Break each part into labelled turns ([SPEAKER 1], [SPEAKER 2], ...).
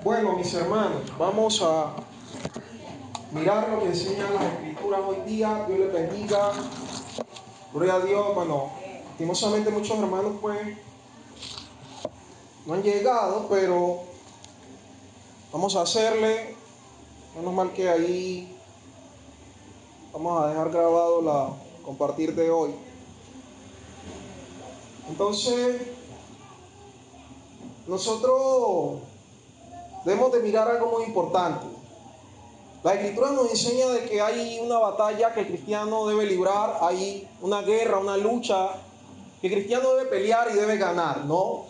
[SPEAKER 1] Bueno, mis hermanos, vamos a mirar lo que enseñan las escrituras hoy día. Dios les bendiga. Gloria a Dios. Bueno, lastimosamente muchos hermanos pues no han llegado, pero vamos a hacerle. Menos mal que ahí vamos a dejar grabado la compartir de hoy. Entonces, nosotros debemos de mirar algo muy importante. La escritura nos enseña de que hay una batalla que el cristiano debe librar, hay una guerra, una lucha que el cristiano debe pelear y debe ganar, ¿no?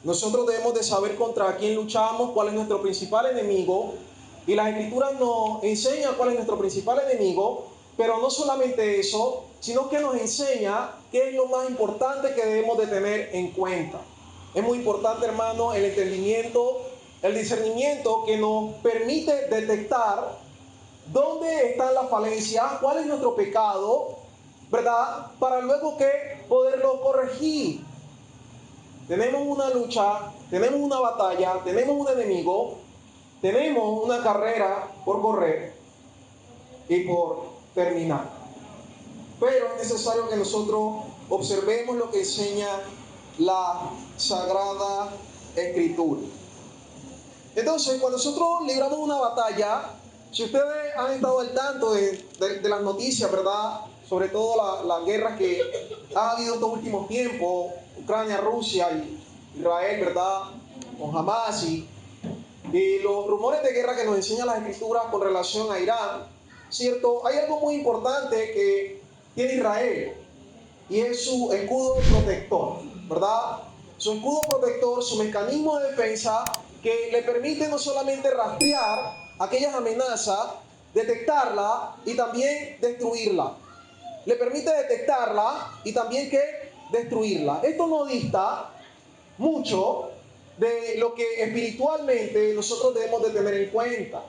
[SPEAKER 1] Nosotros debemos de saber contra quién luchamos, cuál es nuestro principal enemigo, y las escrituras nos enseñan cuál es nuestro principal enemigo, pero no solamente eso, sino que nos enseña qué es lo más importante que debemos de tener en cuenta. Es muy importante, hermano, el entendimiento, el discernimiento que nos permite detectar dónde están las falencias, cuál es nuestro pecado, ¿verdad? Para luego que poderlo corregir. Tenemos una lucha, tenemos una batalla, tenemos un enemigo, tenemos una carrera por correr y por terminar. Pero es necesario que nosotros observemos lo que enseña la Sagrada Escritura. Entonces, cuando nosotros libramos una batalla, si ustedes han estado al tanto de las noticias, ¿verdad? Sobre todo las guerras que ha habido en estos últimos tiempos, Ucrania, Rusia y Israel, ¿verdad? Con Hamas y los rumores de guerra que nos enseñan las escrituras con relación a Irán, ¿cierto? Hay algo muy importante que tiene Israel y es su escudo protector, ¿verdad? Su escudo protector, su mecanismo de defensa que le permite no solamente rastrear aquellas amenazas, detectarla y también destruirla. Le permite detectarla y también que destruirla. Esto no dista mucho de lo que espiritualmente nosotros debemos de tener en cuenta.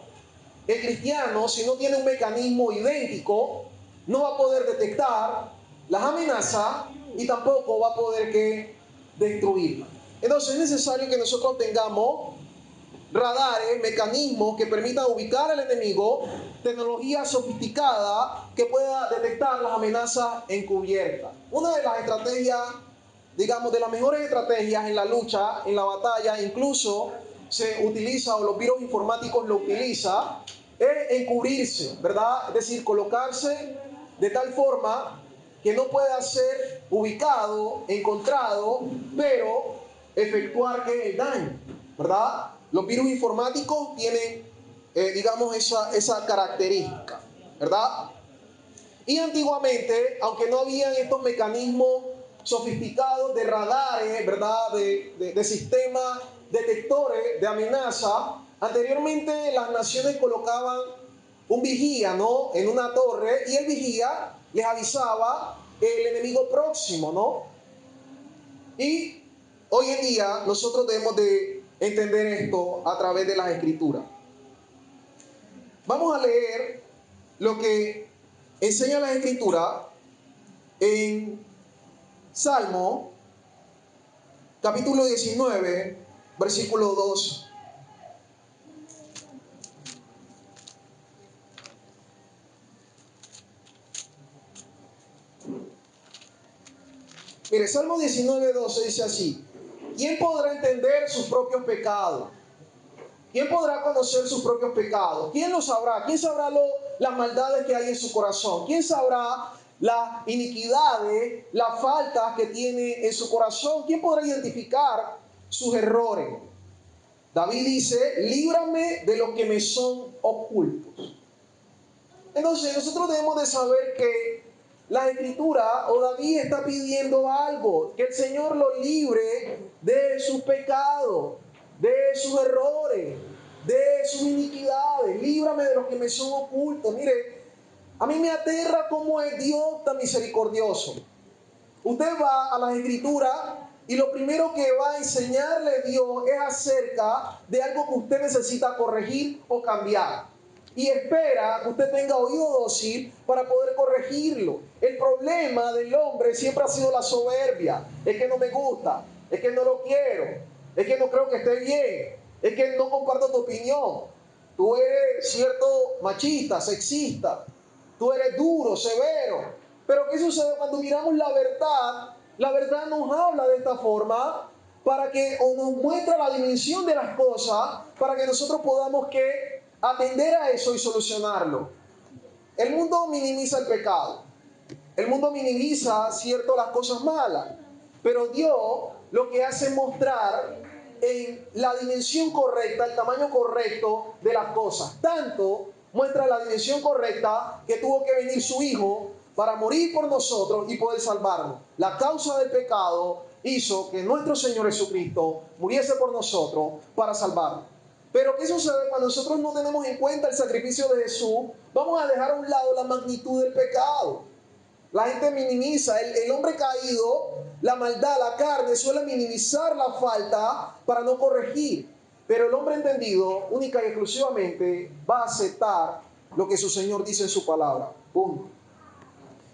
[SPEAKER 1] El cristiano, si no tiene un mecanismo idéntico, no va a poder detectar las amenazas y tampoco va a poder que destruirlas. Entonces es necesario que nosotros tengamos radares, mecanismos que permitan ubicar al enemigo, tecnología sofisticada que pueda detectar las amenazas encubiertas. Una de las estrategias, digamos, de las mejores estrategias en la lucha, en la batalla, incluso se utiliza, o los virus informáticos lo utilizan, es encubrirse, ¿verdad? Es decir, colocarse de tal forma que no pueda ser ubicado, encontrado, pero efectuar que el daño, ¿verdad? Los virus informáticos tienen, digamos, esa característica, ¿verdad? Y antiguamente, aunque no habían estos mecanismos sofisticados de radares, ¿verdad? De sistemas detectores de amenaza, anteriormente las naciones colocaban un vigía, ¿no? En una torre, y el vigía les avisaba el enemigo próximo, ¿no? Y hoy en día nosotros debemos de entender esto a través de las escrituras. Vamos a leer lo que enseña la escritura en Salmo, capítulo 19, versículo 2. Mire, Salmo 19, 12 dice así: ¿quién podrá entender sus propios pecados? ¿Quién podrá conocer sus propios pecados? ¿Quién lo sabrá? ¿Quién sabrá las maldades que hay en su corazón? ¿Quién sabrá las iniquidades, las faltas que tiene en su corazón? ¿Quién podrá identificar sus errores? David dice: líbrame de los que me son ocultos. Entonces nosotros debemos de saber que la escritura, o David está pidiendo algo, que el Señor lo libre de sus pecados, de sus errores, de sus iniquidades. Líbrame de los que me son ocultos. Mire, a mí me aterra cómo es Dios tan misericordioso. Usted va a las escrituras y lo primero que va a enseñarle Dios es acerca de algo que usted necesita corregir o cambiar. Y espera que usted tenga oído dócil para poder corregirlo. El problema del hombre siempre ha sido la soberbia. Es que no me gusta, es que no lo quiero, es que no creo que esté bien. es que no comparto tu opinión. Tú eres cierto machista, sexista, tú eres duro, severo. Pero ¿qué sucede cuando miramos la verdad? La verdad nos habla de esta forma para que, o nos muestra la dimensión de las cosas, para que nosotros podamos que atender a eso y solucionarlo. El mundo minimiza el pecado. El mundo minimiza, cierto, las cosas malas. Pero Dios lo que hace es mostrar en la dimensión correcta, el tamaño correcto de las cosas. Tanto muestra la dimensión correcta que tuvo que venir su Hijo para morir por nosotros y poder salvarnos. La causa del pecado hizo que nuestro Señor Jesucristo muriese por nosotros para salvarnos. Pero ¿qué sucede cuando nosotros no tenemos en cuenta el sacrificio de Jesús? Vamos a dejar a un lado la magnitud del pecado. La gente minimiza, el hombre caído, la maldad, la carne suele minimizar la falta para no corregir. Pero el hombre entendido, única y exclusivamente, va a aceptar lo que su Señor dice en su palabra. Punto.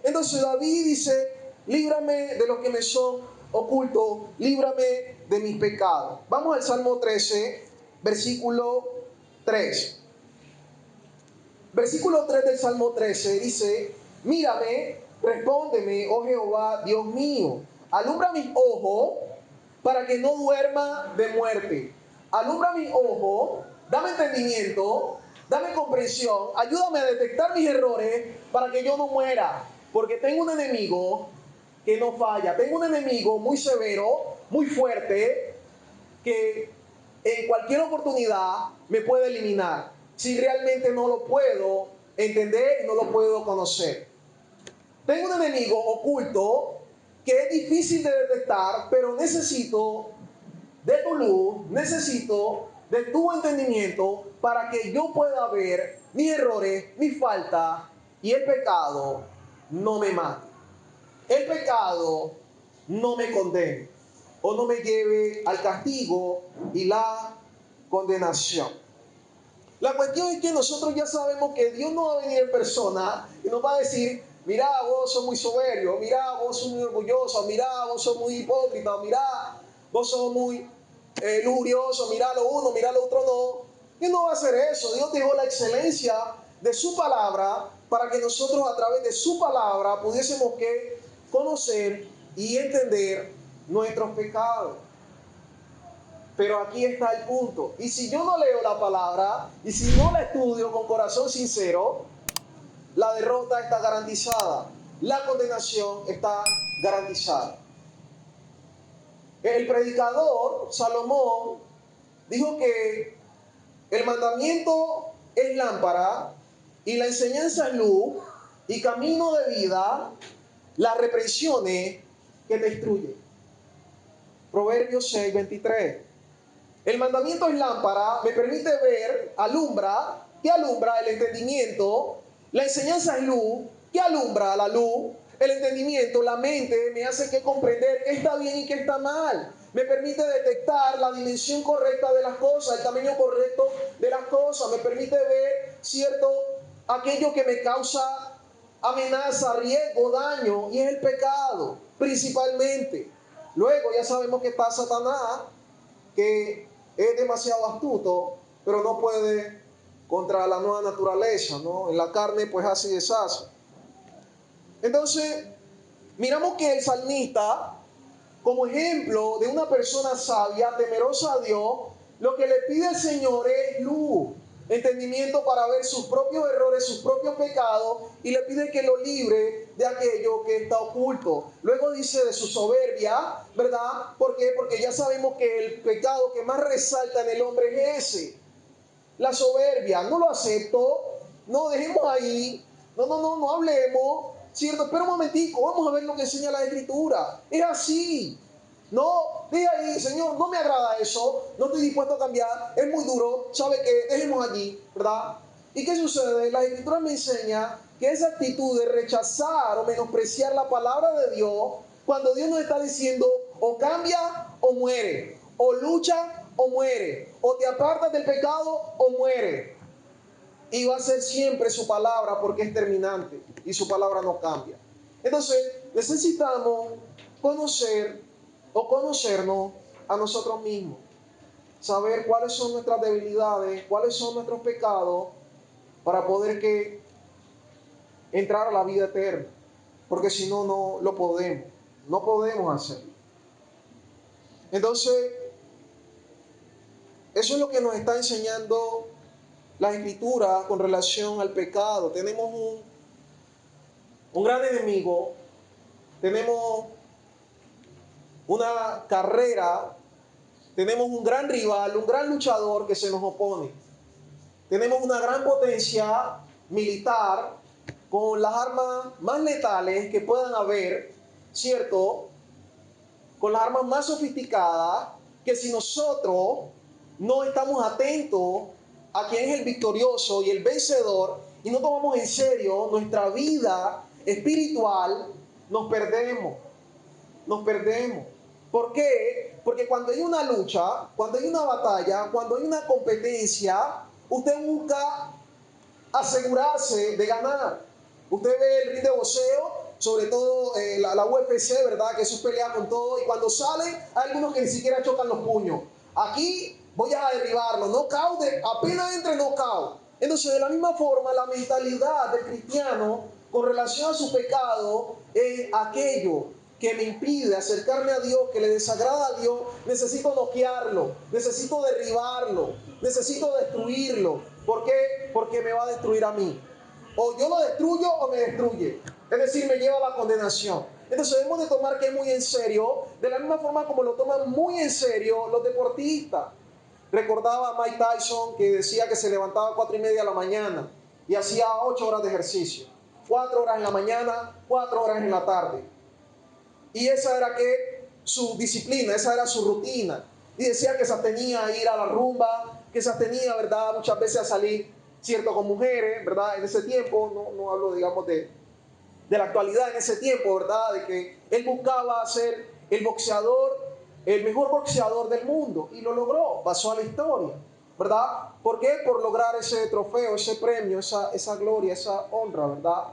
[SPEAKER 1] Entonces David dice, líbrame de lo que me son ocultos, líbrame de mis pecados. Vamos al Salmo 13, versículo 3. Versículo 3 del Salmo 13 dice, mírame, respóndeme, oh Jehová, Dios mío, alumbra mis ojos para que no duerma de muerte. Alumbra mis ojos, dame entendimiento, dame comprensión, ayúdame a detectar mis errores para que yo no muera. Porque tengo un enemigo que no falla, tengo un enemigo muy severo, muy fuerte, que en cualquier oportunidad me puede eliminar si realmente no lo puedo entender y no lo puedo conocer. Tengo un enemigo oculto que es difícil de detectar, pero necesito de tu luz, necesito de tu entendimiento para que yo pueda ver mis errores, mis faltas, y el pecado no me mate. El pecado no me condene o no me lleve al castigo y la condenación. La cuestión es que nosotros ya sabemos que Dios no va a venir en persona y nos va a decir, mira, vos sos muy soberbio, mira, vos sos muy orgulloso, mira, vos sos muy hipócrita, mira, vos sos muy lujurioso, mira lo uno, mira lo otro no. Dios no va a hacer eso. Dios dejó la excelencia de su palabra para que nosotros a través de su palabra pudiésemos que conocer y entender nuestros pecados. Pero aquí está el punto. Y si yo no leo la palabra, y si no la estudio con corazón sincero, la derrota está garantizada. La condenación está garantizada. El predicador, Salomón, dijo que el mandamiento es lámpara y la enseñanza es luz y camino de vida, las reprensiones que destruyen. Proverbios 6:23. El mandamiento es lámpara, me permite ver, alumbra, que alumbra el entendimiento. La enseñanza es luz, que alumbra la luz. El entendimiento, la mente, me hace que comprender qué está bien y qué está mal. Me permite detectar la dimensión correcta de las cosas, el tamaño correcto de las cosas. Me permite ver, cierto, aquello que me causa amenaza, riesgo, daño, y es el pecado, principalmente. Luego ya sabemos que está Satanás, que es demasiado astuto, pero no puede contra la nueva naturaleza, ¿no? En la carne pues hace y deshace. Entonces, miramos que el salmista, como ejemplo de una persona sabia, temerosa a Dios, lo que le pide al Señor es luz, entendimiento para ver sus propios errores, sus propios pecados, y le pide que lo libre de aquello que está oculto. Luego dice de su soberbia, ¿verdad? ¿Por qué? Porque ya sabemos que el pecado que más resalta en el hombre es ese, la soberbia. No lo acepto, no dejemos ahí, no hablemos, ¿cierto? Espera un momentico, vamos a ver lo que enseña la Escritura. Es así. No, diga ahí, Señor, no me agrada eso, no estoy dispuesto a cambiar, es muy duro, ¿sabe qué? Dejemos allí, ¿verdad? ¿Y qué sucede? La Escritura me enseña que esa actitud de rechazar o menospreciar la palabra de Dios, cuando Dios nos está diciendo, o cambia o muere, o lucha o muere, o te apartas del pecado o muere. Y va a ser siempre su palabra porque es terminante y su palabra no cambia. Entonces, necesitamos conocer o conocernos a nosotros mismos. saber cuáles son nuestras debilidades, cuáles son nuestros pecados, para poder entrar a la vida eterna. Porque si no, no lo podemos. No podemos hacerlo. Entonces, eso es lo que nos está enseñando la Escritura con relación al pecado. Tenemos un gran enemigo, tenemos una carrera, tenemos un gran rival, un gran luchador que se nos opone. Tenemos una gran potencia militar con las armas más letales que puedan haber, ¿cierto? Con las armas más sofisticadas, que si nosotros no estamos atentos a quién es el victorioso y el vencedor y no tomamos en serio nuestra vida espiritual, nos perdemos. Nos perdemos. ¿Por qué? Porque cuando hay una lucha, cuando hay una batalla, cuando hay una competencia, usted busca asegurarse de ganar. Usted ve el ring de boxeo, sobre todo la UFC, ¿verdad? Que eso es pelea con todo. Y cuando sale, hay algunos que ni siquiera chocan los puños. Aquí voy a derribarlo. Knockout, apenas entre knockout. Entonces, de la misma forma, la mentalidad del cristiano con relación a su pecado es aquello que me impide acercarme a Dios, que le desagrada a Dios. Necesito noquearlo, necesito derribarlo, necesito destruirlo. ¿Por qué? Porque me va a destruir a mí. O yo lo destruyo o me destruye. Es decir, me lleva a la condenación. Entonces debemos de tomar que es muy en serio, de la misma forma como lo toman muy en serio los deportistas. Recordaba a Mike Tyson que decía que se levantaba a 4:30 de la mañana y hacía 8 horas de ejercicio. 4 horas en la mañana, 4 horas en la tarde. Y esa era su disciplina, esa era su rutina. Y decía que se abstenía a ir a la rumba, que se abstenía, ¿verdad?, muchas veces a salir, cierto, con mujeres, ¿verdad? En ese tiempo, no hablo, digamos, de la actualidad, en ese tiempo, ¿verdad? De que él buscaba ser el boxeador, el mejor boxeador del mundo. Y lo logró, pasó a la historia, ¿verdad? ¿Por qué? Por lograr ese trofeo, ese premio, esa gloria, esa honra, ¿verdad?,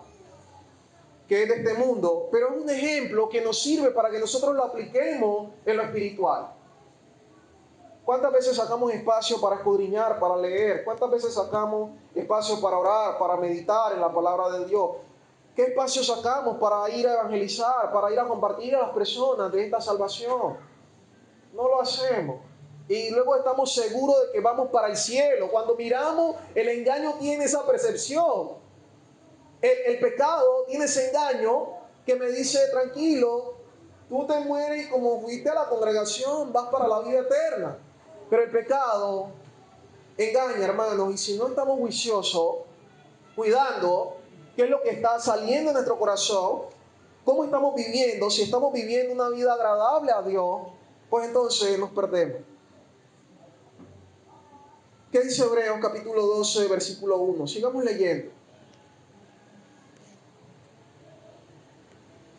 [SPEAKER 1] que es de este mundo, pero es un ejemplo que nos sirve para que nosotros lo apliquemos en lo espiritual. ¿Cuántas veces sacamos espacio para escudriñar, para leer? ¿Cuántas veces sacamos espacio para orar, para meditar en la palabra de Dios? ¿Qué espacio sacamos para ir a evangelizar, para ir a compartir a las personas de esta salvación? No lo hacemos. Y luego estamos seguros de que vamos para el cielo. Cuando miramos, el engaño tiene esa percepción. El pecado tiene ese engaño que me dice, tranquilo, tú te mueres y como fuiste a la congregación vas para la vida eterna. Pero el pecado engaña, hermanos, y si no estamos juiciosos, cuidando qué es lo que está saliendo de nuestro corazón, cómo estamos viviendo, si estamos viviendo una vida agradable a Dios, pues entonces nos perdemos. ¿Qué dice Hebreos capítulo 12, versículo 1? Sigamos leyendo.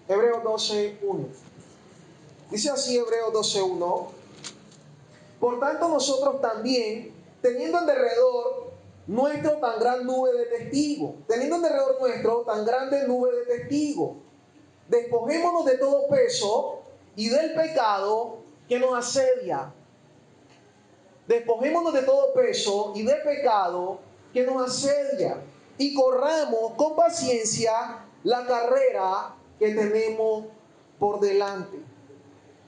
[SPEAKER 1] Hebreos 12, 1. Dice así Hebreos 12, 1. Por tanto nosotros también, teniendo en derredor nuestro tan gran nube de testigos, teniendo en derredor nuestro tan grande nube de testigos, despojémonos de todo peso y del pecado que nos asedia. Despojémonos de todo peso y del pecado que nos asedia y corramos con paciencia la carrera que tenemos por delante.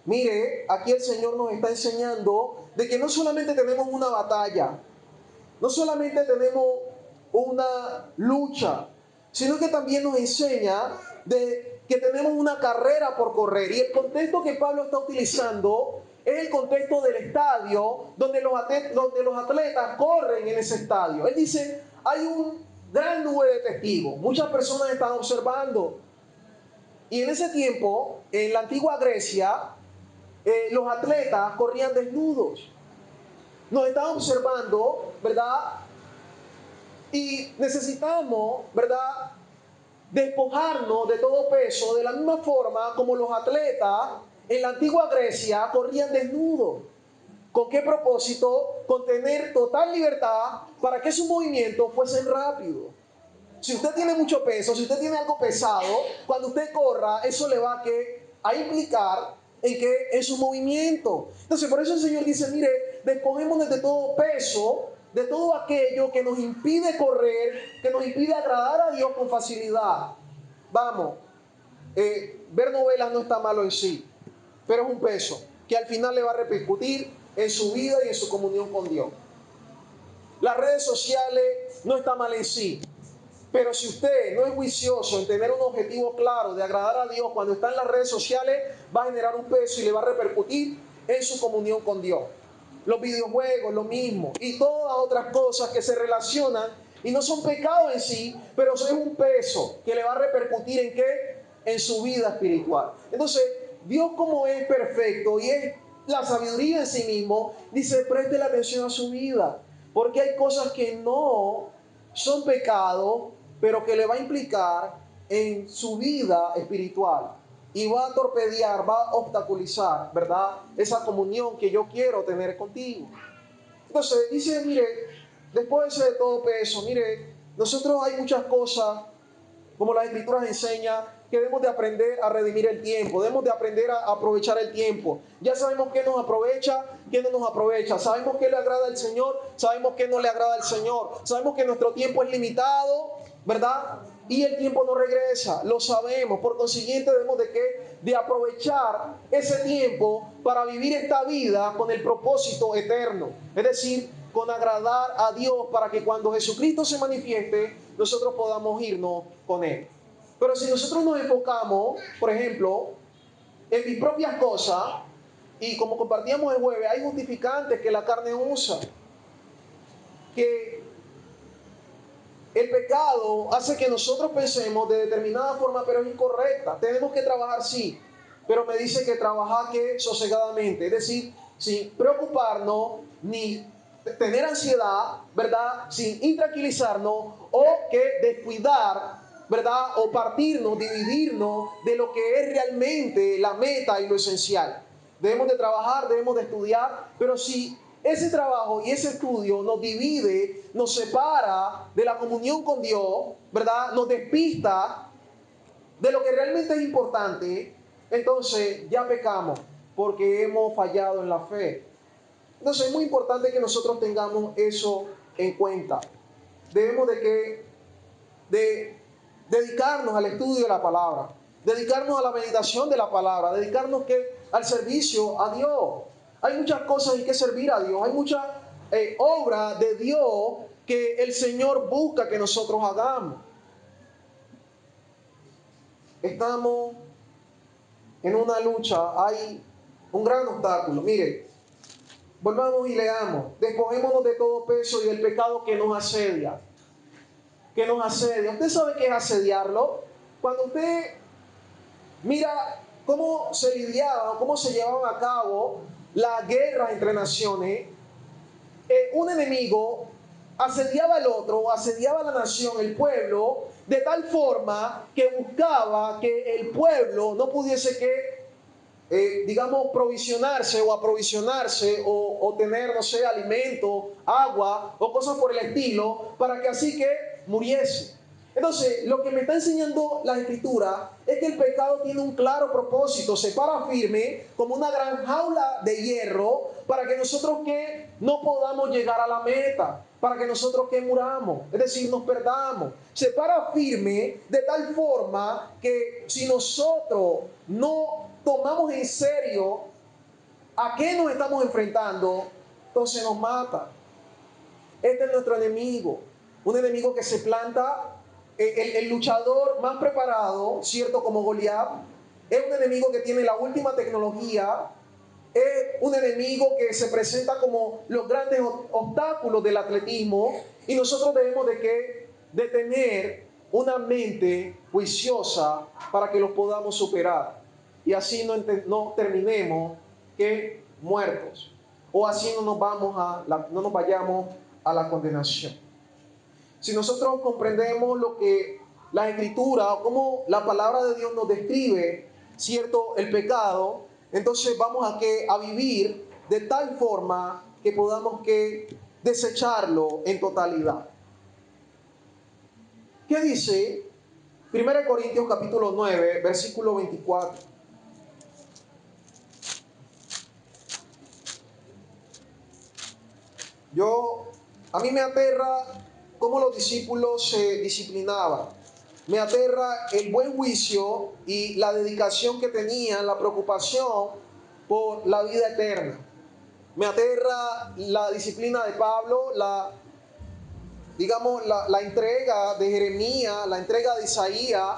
[SPEAKER 1] Mire, aquí el Señor nos está enseñando de que no solamente tenemos una batalla, no solamente tenemos una lucha, sino que también nos enseña de que tenemos una carrera por correr. Y el contexto que Pablo está utilizando es el contexto del estadio donde los atletas corren en ese estadio. Él dice, hay un gran nube de testigos, muchas personas están observando. Y en ese tiempo, en la antigua Grecia, los atletas corrían desnudos. Nos están observando, ¿verdad? Y necesitamos, ¿verdad?, despojarnos de todo peso, de la misma forma como los atletas en la antigua Grecia corrían desnudos. ¿Con qué propósito? Con tener total libertad para que sus movimientos fuesen rápidos. Si usted tiene mucho peso, si usted tiene algo pesado, cuando usted corra, eso le va a implicar en su movimiento. Entonces, por eso el Señor dice, mire, despojémonos de todo peso, de todo aquello que nos impide correr, que nos impide agradar a Dios con facilidad. Vamos, ver novelas no está malo en sí, pero es un peso que al final le va a repercutir en su vida y en su comunión con Dios. Las redes sociales no está mal en sí, pero si usted no es juicioso en tener un objetivo claro de agradar a Dios cuando está en las redes sociales, va a generar un peso y le va a repercutir en su comunión con Dios. Los videojuegos, lo mismo, y todas otras cosas que se relacionan y no son pecados en sí, pero es un peso que le va a repercutir en ¿qué? En su vida espiritual. Entonces, Dios, como es perfecto y es la sabiduría en sí mismo, dice, preste la atención a su vida, porque hay cosas que no son pecados, pero que le va a implicar en su vida espiritual y va a torpedear, va a obstaculizar, ¿verdad? Esa comunión que yo quiero tener contigo. Entonces dice, mire, después de todo peso, mire, nosotros hay muchas cosas, como las Escrituras enseñan, que debemos de aprender a redimir el tiempo, debemos de aprender a aprovechar el tiempo. Ya sabemos qué nos aprovecha, qué no nos aprovecha, sabemos qué le agrada al Señor, sabemos qué no le agrada al Señor, sabemos que nuestro tiempo es limitado, ¿verdad? Y el tiempo no regresa, lo sabemos, por consiguiente debemos de ¿qué? De aprovechar ese tiempo para vivir esta vida con el propósito eterno, es decir, con agradar a Dios para que cuando Jesucristo se manifieste, nosotros podamos irnos con Él. Pero si nosotros nos enfocamos, por ejemplo, en mis propias cosas, y como compartíamos el jueves, hay justificantes que la carne usa, que el pecado hace que nosotros pensemos de determinada forma, pero es incorrecta. Tenemos que trabajar, sí, pero me dice que trabajar que sosegadamente, es decir, sin preocuparnos ni tener ansiedad, ¿verdad? Sin intranquilizarnos o que descuidar, ¿verdad? O partirnos, dividirnos de lo que es realmente la meta y lo esencial. Debemos de trabajar, debemos de estudiar, pero si ese trabajo y ese estudio nos divide, nos separa de la comunión con Dios, ¿verdad? Nos despista de lo que realmente es importante, entonces ya pecamos porque hemos fallado en la fe. Entonces es muy importante que nosotros tengamos eso en cuenta. Debemos de dedicarnos al estudio de la palabra, dedicarnos a la meditación de la palabra, dedicarnos al servicio a Dios. Hay muchas cosas en que servir a Dios, hay muchas obras de Dios que el Señor busca que nosotros hagamos. Estamos en una lucha, hay un gran obstáculo. Mire, volvamos y leamos. Despojémonos de todo peso y del pecado que nos asedia. Que nos asedia. ¿Usted sabe qué es asediarlo? Cuando usted mira cómo se lidiaban, cómo se llevaban a cabo las guerras entre naciones, un enemigo asediaba al otro, asediaba a la nación, el pueblo, de tal forma que buscaba que el pueblo no pudiese digamos, provisionarse o aprovisionarse o tener, no sé, alimento, agua o cosas por el estilo, para que así que muriese. Entonces, lo que me está enseñando la Escritura es que el pecado tiene un claro propósito, se para firme como una gran jaula de hierro para que nosotros que no podamos llegar a la meta, para que nosotros que muramos, es decir, nos perdamos. Se para firme de tal forma que si nosotros no tomamos en serio a qué nos estamos enfrentando, entonces nos mata. Este es nuestro enemigo, un enemigo que se planta, el luchador más preparado, cierto, como Goliat, es un enemigo que tiene la última tecnología, es un enemigo que se presenta como los grandes obstáculos del atletismo, y nosotros debemos de tener una mente juiciosa para que los podamos superar y así no terminemos que muertos, o así no nos vayamos a la condenación. Si nosotros comprendemos lo que la Escritura o cómo la palabra de Dios nos describe, cierto, el pecado, entonces vamos a vivir de tal forma que podamos desecharlo en totalidad. ¿Qué dice 1 Corintios capítulo 9, versículo 24? A mí me aterra cómo los discípulos se disciplinaban. Me aterra el buen juicio y la dedicación que tenían, la preocupación por la vida eterna. Me aterra la disciplina de Pablo, la entrega de Jeremías, la entrega de Isaías,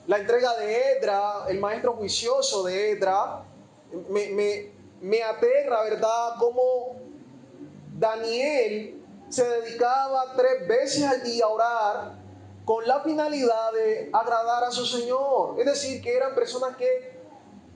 [SPEAKER 1] la entrega de Edra, el maestro juicioso de Edra. Me aterra, ¿verdad?, cómo Daniel se dedicaba 3 veces al día a orar con la finalidad de agradar a su Señor. Es decir, que eran personas que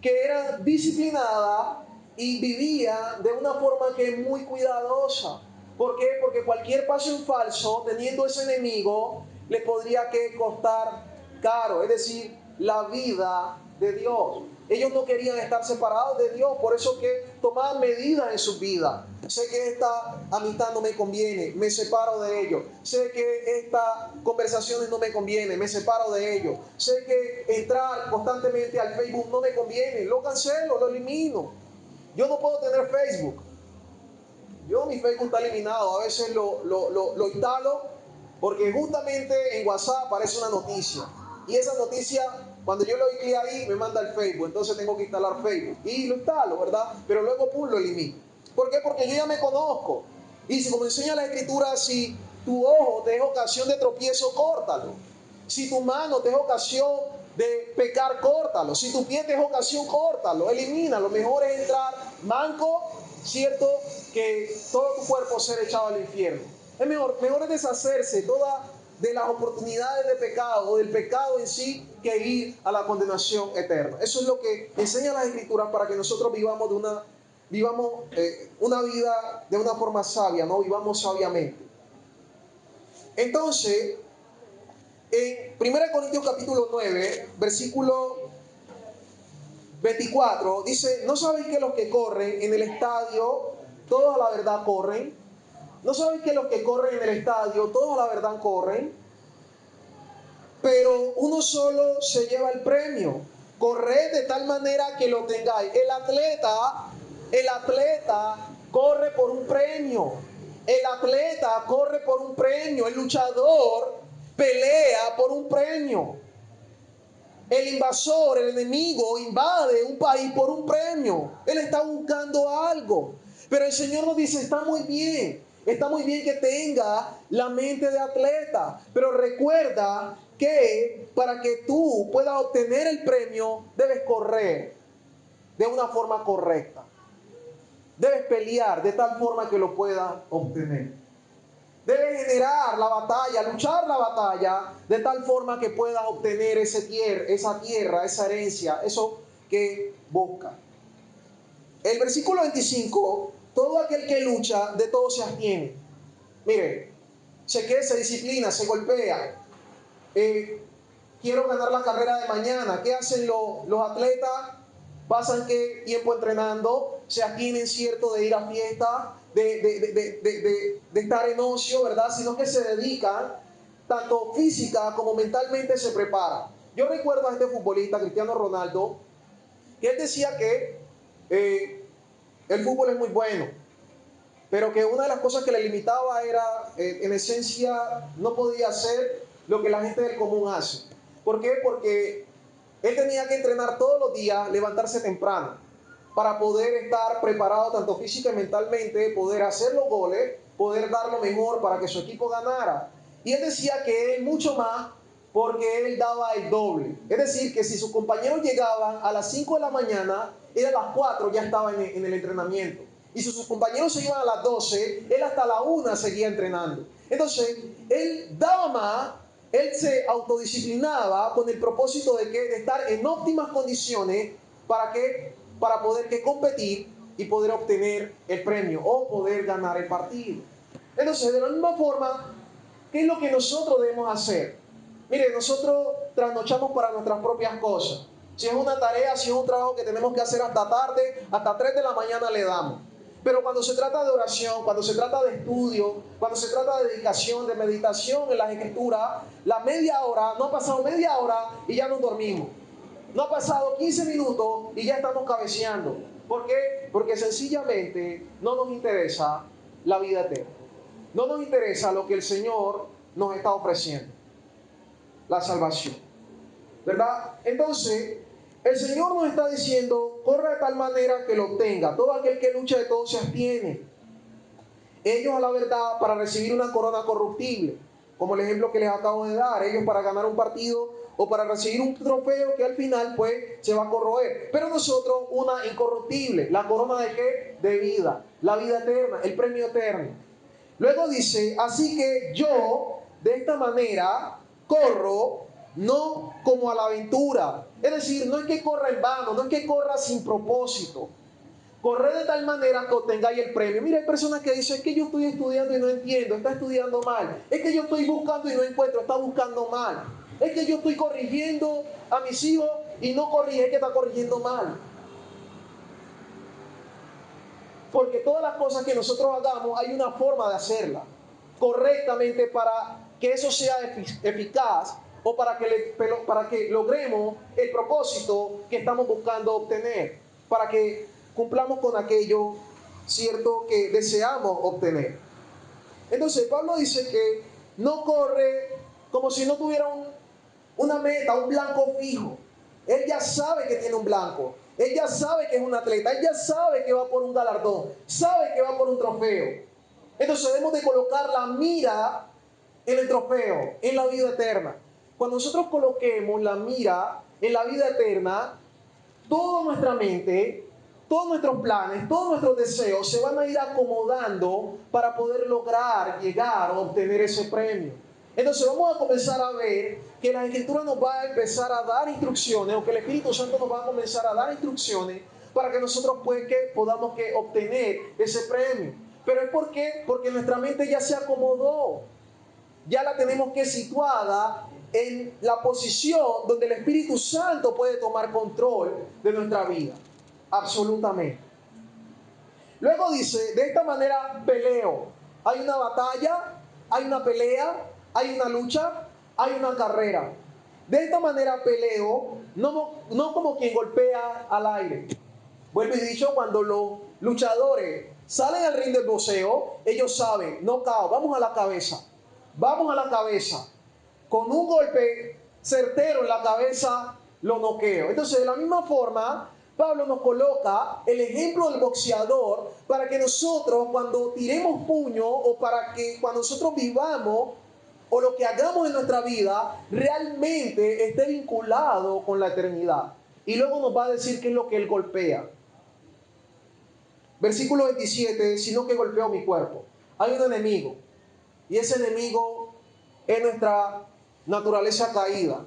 [SPEAKER 1] eran disciplinadas y vivían de una forma que es muy cuidadosa. ¿Por qué? Porque cualquier paso en falso, teniendo ese enemigo, le podría que costar caro, es decir, la vida de Dios. Ellos no querían estar separados de Dios, por eso que tomaban medidas en su vida. Sé que esta amistad no me conviene, me separo de ellos. Sé que estas conversaciones no me convienen, me separo de ellos. Sé que entrar constantemente al Facebook no me conviene, lo cancelo, lo elimino. Yo no puedo tener Facebook. Mi Facebook está eliminado, a veces lo instalo porque justamente en WhatsApp aparece una noticia. Y esa noticia, cuando yo le doy clic ahí, me manda al Facebook. Entonces tengo que instalar Facebook. Y lo instalo, ¿verdad? Pero luego, lo elimino. ¿Por qué? Porque yo ya me conozco. Y si, como enseña la Escritura, si tu ojo te es ocasión de tropiezo, córtalo. Si tu mano te es ocasión de pecar, córtalo. Si tu pie te es ocasión, córtalo. Elimina. Lo mejor es entrar manco, ¿cierto?, que todo tu cuerpo ser echado al infierno. Es mejor es deshacerse todas de las oportunidades de pecado o del pecado en sí que ir a la condenación eterna. Eso es lo que enseña las Escrituras para que nosotros vivamos una vida de una forma sabia, ¿no? Vivamos sabiamente. Entonces, en 1 Corintios capítulo 9, versículo 24, dice: ¿no sabéis que los que corren en el estadio, todos a la verdad corren? ¿No sabéis que los que corren en el estadio, todos a la verdad corren? Pero uno solo se lleva el premio. Corred de tal manera que lo tengáis. El atleta corre por un premio. El atleta corre por un premio. El luchador pelea por un premio. El invasor, el enemigo, invade un país por un premio. Él está buscando algo. Pero el Señor nos dice: está muy bien que tenga la mente de atleta, pero recuerda que para que tú puedas obtener el premio, debes correr de una forma correcta. Debes pelear de tal forma que lo puedas obtener. Debes generar la batalla, luchar la batalla de tal forma que puedas obtener esa tierra, esa herencia, eso que busca. El versículo 25: todo aquel que lucha, de todo se abstiene. Mire, se disciplina, se golpea. Quiero ganar la carrera de mañana. ¿Qué hacen los atletas? Pasan qué tiempo entrenando, se abstienen, cierto, de ir a fiestas, de estar en ocio, ¿verdad? Sino que se dedican, tanto física como mentalmente se preparan. Yo recuerdo a este futbolista, Cristiano Ronaldo, que él decía que el fútbol es muy bueno, pero que una de las cosas que le limitaba era, en esencia, no podía hacer lo que la gente del común hace. ¿Por qué? Porque él tenía que entrenar todos los días, levantarse temprano, para poder estar preparado tanto física y mentalmente, poder hacer los goles, poder dar lo mejor para que su equipo ganara. Y él decía que él mucho más, porque él daba el doble. Es decir, que si sus compañeros llegaban a las 5 de la mañana, él a las 4 ya estaba en el entrenamiento. Y si sus compañeros se iban a las 12, él hasta la 1 seguía entrenando. Entonces, él daba más, él se autodisciplinaba con el propósito de estar en óptimas condiciones para poder competir y poder obtener el premio o poder ganar el partido. Entonces, de la misma forma, ¿qué es lo que nosotros debemos hacer? Mire, nosotros trasnochamos para nuestras propias cosas. Si es una tarea, si es un trabajo que tenemos que hacer hasta tarde, hasta 3 de la mañana le damos. Pero cuando se trata de oración, cuando se trata de estudio, cuando se trata de dedicación, de meditación en las Escrituras, la media hora, no ha pasado media hora y ya nos dormimos. No ha pasado 15 minutos y ya estamos cabeceando. ¿Por qué? Porque sencillamente no nos interesa la vida eterna. No nos interesa lo que el Señor nos está ofreciendo, la salvación, ¿verdad? Entonces, el Señor nos está diciendo, corra de tal manera que lo obtenga. Todo aquel que lucha de todo se abstiene. Ellos a la verdad para recibir una corona corruptible, como el ejemplo que les acabo de dar. Ellos para ganar un partido o para recibir un trofeo que al final pues se va a corroer. Pero nosotros una incorruptible. ¿La corona de qué? De vida. La vida eterna, el premio eterno. Luego dice, así que yo de esta manera corro, no como a la aventura. Es decir, no es que corra en vano, no es que corra sin propósito. Correr de tal manera que obtengáis el premio. Mira, hay personas que dicen, es que yo estoy estudiando y no entiendo, está estudiando mal. Es que yo estoy buscando y no encuentro, está buscando mal. Es que yo estoy corrigiendo a mis hijos y no corrige, es que está corrigiendo mal. Porque todas las cosas que nosotros hagamos, hay una forma de hacerla correctamente para que eso sea eficaz o para que logremos el propósito que estamos buscando obtener, para que cumplamos con aquello cierto que deseamos obtener. Entonces Pablo dice que no corre como si no tuviera una meta, un blanco fijo. Él ya sabe que tiene un blanco, él ya sabe que es un atleta, él ya sabe que va por un galardón, sabe que va por un trofeo. Entonces debemos de colocar la mira en el trofeo, en la vida eterna. Cuando nosotros coloquemos la mira en la vida eterna, toda nuestra mente, todos nuestros planes, todos nuestros deseos se van a ir acomodando para poder lograr, llegar o obtener ese premio. Entonces vamos a comenzar a ver que la Escritura nos va a empezar a dar instrucciones, o que el Espíritu Santo nos va a comenzar a dar instrucciones para que nosotros pues, que podamos obtener ese premio. ¿Pero es por qué? Porque nuestra mente ya se acomodó, ya la tenemos que situada en la posición donde el Espíritu Santo puede tomar control de nuestra vida. Absolutamente. Luego dice, de esta manera peleo. Hay una batalla, hay una pelea, hay una lucha, hay una carrera. De esta manera peleo, no como quien golpea al aire. Vuelvo y dicho, cuando los luchadores salen al ring del boxeo, ellos saben, no cao, vamos a la cabeza. Vamos a la cabeza. Con un golpe certero en la cabeza lo noqueo. Entonces, de la misma forma, Pablo nos coloca el ejemplo del boxeador para que nosotros, cuando tiremos puño o para que cuando nosotros vivamos o lo que hagamos en nuestra vida realmente esté vinculado con la eternidad. Y luego nos va a decir qué es lo que él golpea. Versículo 27, sino que golpeó mi cuerpo. Hay un enemigo. Y ese enemigo es nuestra naturaleza caída,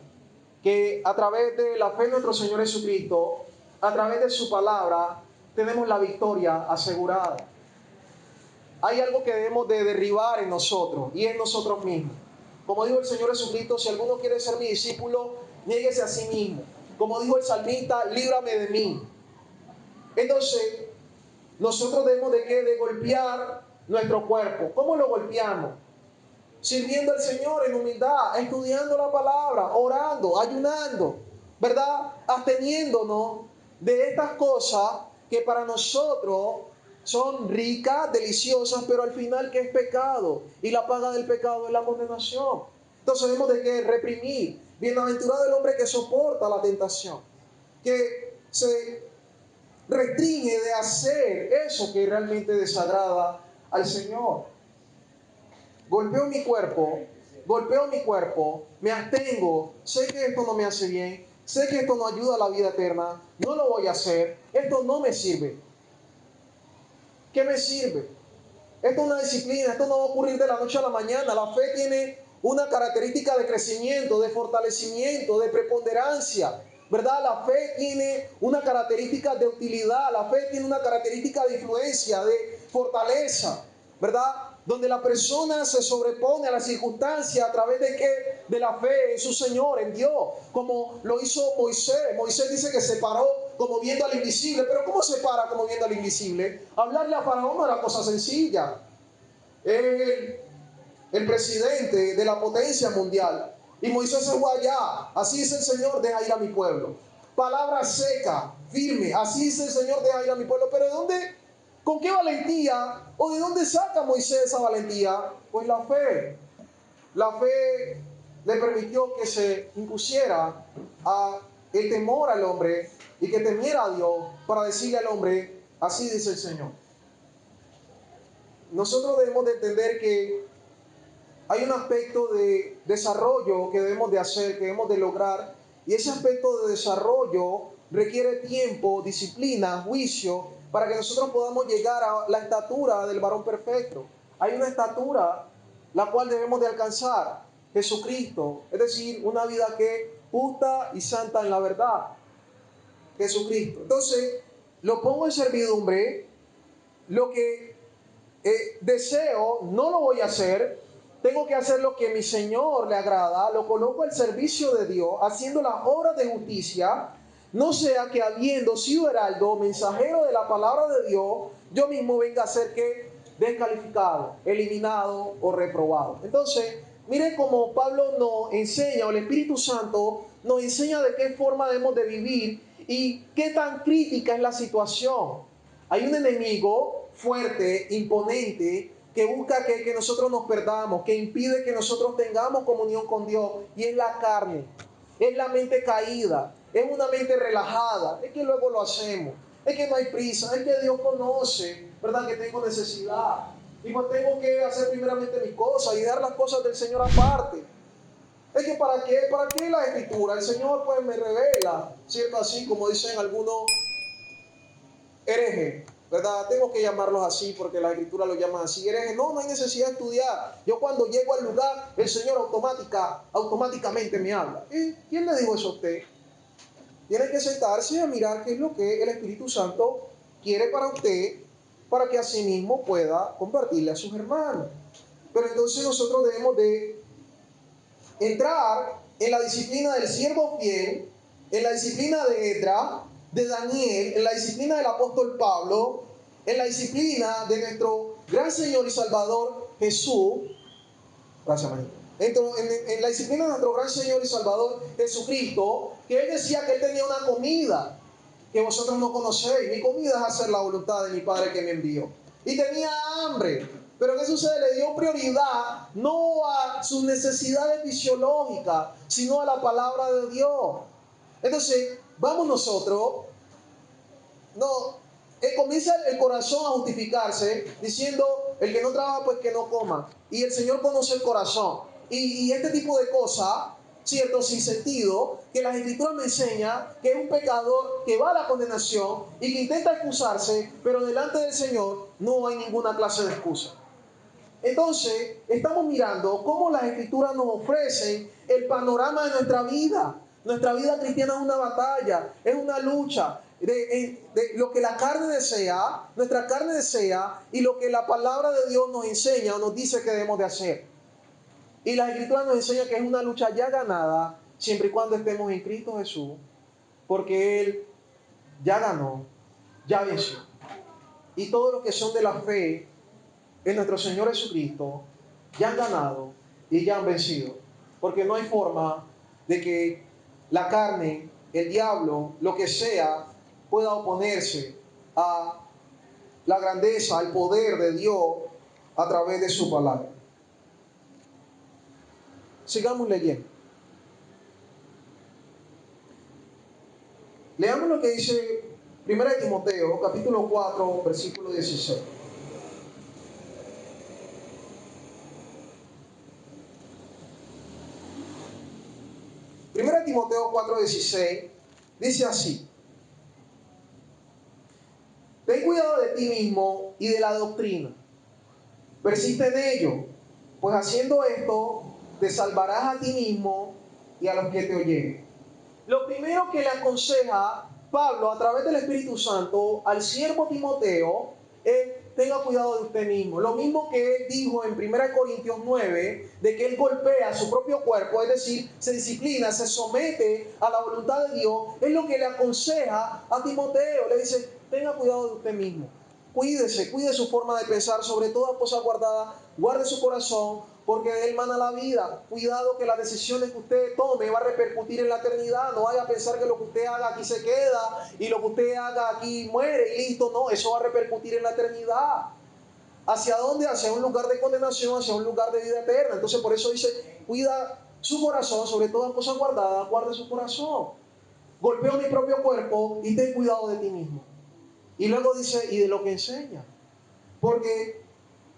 [SPEAKER 1] que a través de la fe en nuestro Señor Jesucristo, a través de su palabra, tenemos la victoria asegurada. Hay algo que debemos de derribar en nosotros, y en nosotros mismos. Como dijo el Señor Jesucristo, si alguno quiere ser mi discípulo, niéguese a sí mismo. Como dijo el salmista, líbrame de mí. Entonces, nosotros debemos de golpear nuestro cuerpo. ¿Cómo lo golpeamos? Sirviendo al Señor en humildad, estudiando la palabra, orando, ayunando, ¿verdad? Absteniéndonos de estas cosas que para nosotros son ricas, deliciosas, pero al final que es pecado. Y la paga del pecado es la condenación. Entonces debemos de que reprimir. Bienaventurado el hombre que soporta la tentación, que se restringe de hacer eso que realmente desagrada al Señor. Golpeo mi cuerpo, me abstengo, sé que esto no me hace bien, sé que esto no ayuda a la vida eterna, no lo voy a hacer, esto no me sirve. ¿Qué me sirve? Esto es una disciplina, esto no va a ocurrir de la noche a la mañana. La fe tiene una característica de crecimiento, de fortalecimiento, de preponderancia, ¿verdad? La fe tiene una característica de utilidad, la fe tiene una característica de influencia, de fortaleza, ¿verdad? Donde la persona se sobrepone a las circunstancias a través de ¿qué? De la fe en su Señor, en Dios, como lo hizo Moisés. Moisés dice que se paró como viendo al invisible. ¿Pero cómo se para como viendo al invisible? Hablarle a Faraón no era cosa sencilla. El presidente de la potencia mundial. Y Moisés se fue allá. Así dice el Señor, deja ir a mi pueblo. Palabra seca, firme. Así dice el Señor, deja ir a mi pueblo. Pero ¿de dónde ¿Con qué valentía? ¿O de dónde saca Moisés esa valentía? Pues la fe. La fe le permitió que se impusiera el temor al hombre y que temiera a Dios para decirle al hombre, así dice el Señor. Nosotros debemos de entender que hay un aspecto de desarrollo que debemos de hacer, que debemos de lograr, y ese aspecto de desarrollo requiere tiempo, disciplina, juicio, para que nosotros podamos llegar a la estatura del varón perfecto. Hay una estatura la cual debemos de alcanzar, Jesucristo, es decir, una vida que es justa y santa en la verdad, Jesucristo. Entonces, lo pongo en servidumbre, lo que deseo, no lo voy a hacer, tengo que hacer lo que mi Señor le agrada, lo coloco al servicio de Dios, haciendo las obras de justicia, no sea que habiendo sido heraldo, mensajero de la palabra de Dios, yo mismo venga a ser que descalificado, eliminado o reprobado. Entonces, mire cómo Pablo nos enseña, o el Espíritu Santo nos enseña de qué forma debemos de vivir y qué tan crítica es la situación. Hay un enemigo fuerte, imponente, que busca que nosotros nos perdamos, que impide que nosotros tengamos comunión con Dios, y es la carne, es la mente caída, es una mente relajada, es que luego lo hacemos, es que no hay prisa, es que Dios conoce, ¿verdad? Que tengo necesidad, y pues tengo que hacer primeramente mis cosas y dar las cosas del Señor aparte. Es que ¿para qué la Escritura? El Señor pues me revela, ¿cierto? Así como dicen algunos hereje, ¿verdad? Tengo que llamarlos así porque la Escritura lo llama así, hereje. No, no hay necesidad de estudiar. Yo cuando llego al lugar, el Señor automáticamente me habla. ¿Y quién le dijo eso a usted? Tiene que sentarse a mirar qué es lo que el Espíritu Santo quiere para usted, para que así mismo pueda compartirle a sus hermanos. Pero entonces nosotros debemos de entrar en la disciplina del siervo fiel, en la disciplina de Esdras, de Daniel, en la disciplina del apóstol Pablo, en la disciplina de nuestro gran Señor y Salvador Jesús. Gracias, manito. En la disciplina de nuestro gran Señor y Salvador Jesucristo, que Él decía que Él tenía una comida que vosotros no conocéis. Mi comida es hacer la voluntad de mi Padre que me envió. Y tenía hambre. Pero ¿qué sucede? Le dio prioridad no a sus necesidades fisiológicas, sino a la palabra de Dios. Entonces, vamos nosotros, no, comienza el corazón a justificarse diciendo, el que no trabaja pues que no coma. Y el Señor conoce el corazón. Y este tipo de cosas, cierto, sin sentido, que las Escrituras me enseñan que es un pecador que va a la condenación y que intenta excusarse, pero delante del Señor no hay ninguna clase de excusa. Entonces, estamos mirando cómo las Escrituras nos ofrecen el panorama de nuestra vida. Nuestra vida cristiana es una batalla, es una lucha de lo que la carne desea, nuestra carne desea, y lo que la palabra de Dios nos enseña o nos dice que debemos de hacer. Y la Escritura nos enseña que es una lucha ya ganada, siempre y cuando estemos en Cristo Jesús, porque Él ya ganó, ya venció. Y todos los que son de la fe en nuestro Señor Jesucristo ya han ganado y ya han vencido, porque no hay forma de que la carne, el diablo, lo que sea, pueda oponerse a la grandeza, al poder de Dios a través de su palabra. Sigamos leyendo. Leamos lo que dice 1 Timoteo, capítulo 4, versículo 16. 1 Timoteo 4:16 dice así: ten cuidado de ti mismo y de la doctrina, persiste en ello, pues haciendo esto te salvarás a ti mismo y a los que te oyeren. Lo primero que le aconseja Pablo a través del Espíritu Santo al siervo Timoteo es: tenga cuidado de usted mismo. Lo mismo que él dijo en 1 Corintios 9, de que él golpea su propio cuerpo, es decir, se disciplina, se somete a la voluntad de Dios, es lo que le aconseja a Timoteo. Le dice: tenga cuidado de usted mismo. Cuídese, cuide su forma de pensar, sobre toda cosa guardada, guarde su corazón, porque de él mana la vida. Cuidado que las decisiones que usted tome va a repercutir en la eternidad. No vaya a pensar que lo que usted haga aquí se queda y lo que usted haga aquí muere y listo. No, eso va a repercutir en la eternidad. ¿Hacia dónde? Hacia un lugar de condenación, hacia un lugar de vida eterna. Entonces por eso dice, cuida su corazón, sobre todas cosas guardadas, guarde su corazón. Golpeo mi propio cuerpo y ten cuidado de ti mismo. Y luego dice, y de lo que enseña. Porque